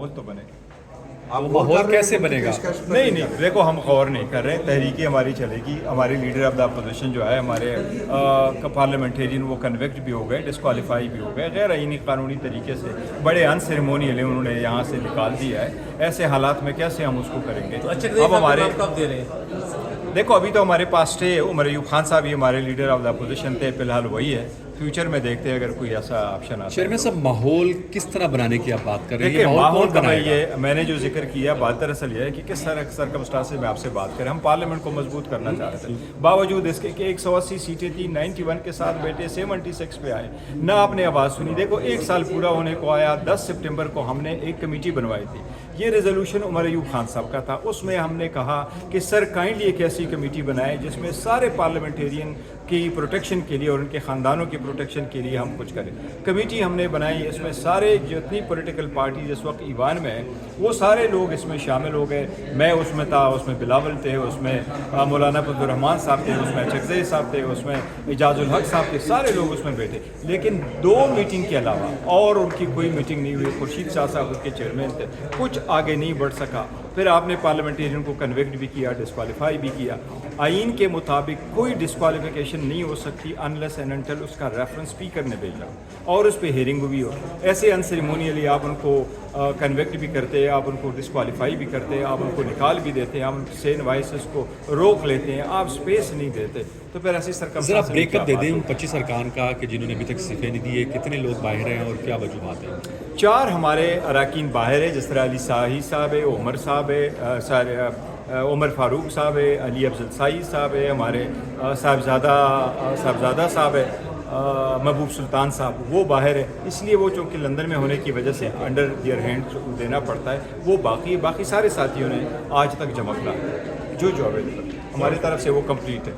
माहौल तो बने। वो माहौल कैसे बनेगा? नहीं, देखो हम गौर नहीं कर रहे, तहरीकी हमारी चलेगी। हमारी लीडर ऑफ द अपोजिशन जो है, हमारे पार्लियामेंटेरियन, वो कन्विक्ट भी हो गए, डिस्क्वालीफाई भी हो गए, गैर आईनी कानूनी तरीके से बड़े अनसेरेमोनियल उन्होंने यहाँ से निकाल दिया है। ऐसे हालात में कैसे हम उसको करेंगे? अब हमारे कब दे रहे हैं? देखो अभी तो हमारे पास स्टे उमर अयूब खान साहब ही हमारे लीडर ऑफ द अपोजिशन थे, फिलहाल वही है। फ्यूचर में देखते हैं अगर कोई ऐसा ऑप्शन आता है। चेयरमैन साहब, माहौल किस तरह बनाने की आप बात कर रहे हैं? देखिए माहौल का बनाएगा? ये मैंने जो जिक्र किया, बात दरअसल ये है कि किस तरह सरकमस्टांसेस में आपसे बात करें। हम पार्लियामेंट को मजबूत करना चाह रहे थे, बावजूद इसके कि 180 सीटें थी, 91 के साथ बैठे 76 पे आए, ना आपने आवाज़ सुनी। देखो 1 साल पूरा होने को आया, 10 सितंबर को हमने एक कमेटी बनवाई थी। ये रेजोल्यूशन उमर अयूब खान साहब का था। उसमें हमने कहा कि सर काइंडली एक ऐसी कमेटी बनाए जिसमें सारे पार्लियामेंटेरियन की प्रोटेक्शन के लिए और उनके ख़ानदानों की प्रोटेक्शन के लिए हम कुछ करें। कमेटी हमने बनाई, इसमें सारे जितनी पॉलिटिकल पार्टी इस वक्त ईवान में है वो सारे लोग इसमें शामिल हो गए। मैं उसमें था, उसमें बिलावल थे, उसमें मौलाना अब्दुर्रहमान साहब थे, उसमें चकज़ई साहब थे, उसमें इजाजुल हक साहब थे, सारे लोग उसमें बैठे। लेकिन 2 मीटिंग के अलावा और उनकी कोई मीटिंग नहीं हुई। खुर्शीद शाह साहब उसके चेयरमैन थे, कुछ आगे नहीं बढ़ सका। फिर आपने पार्लियामेंटेरियन को कन्विक्ट भी किया, डिस्क्वालीफाई भी किया। आइन के मुताबिक कोई डिस्क्वालिफिकेशन नहीं हो सकती अनलेस एंड अनटिल उसका रेफरेंस स्पीकर ने भेजा और उस पर हेयरिंग भी हो। ऐसे अनसेरेमोनियली आप उनको कन्विक्ट भी करते हैं, आप उनको डिस्क्वालीफाई भी करते हैं, आप उनको निकाल भी देते हैं, आप उनके सेन वाइसेस को रोक लेते हैं, आप स्पेस नहीं देते। तो फिर ऐसी जरा ब्रेकअप दे दें उन 25 अरकान का कि जिन्होंने अभी तक इस्तीफे नहीं दिए, कितने लोग बाहर हैं और क्या वजूहत हैं? 4 हमारे अरकान बाहर है, जिस तरह अली साही साहब है, उमर साहब है, उमर फारूक साहब है, अली अफजल साई साहब है, हमारे साहबजादा साहब है, महबूब सुल्तान साहब वो बाहर है। इसलिए वो चूँकि लंदन में होने की वजह से अंडर दियर हैंड देना पड़ता है। वो बाकी सारे साथियों ने आज तक जमा करा जो अवेलेबल हमारी तरफ से वो कंप्लीट है।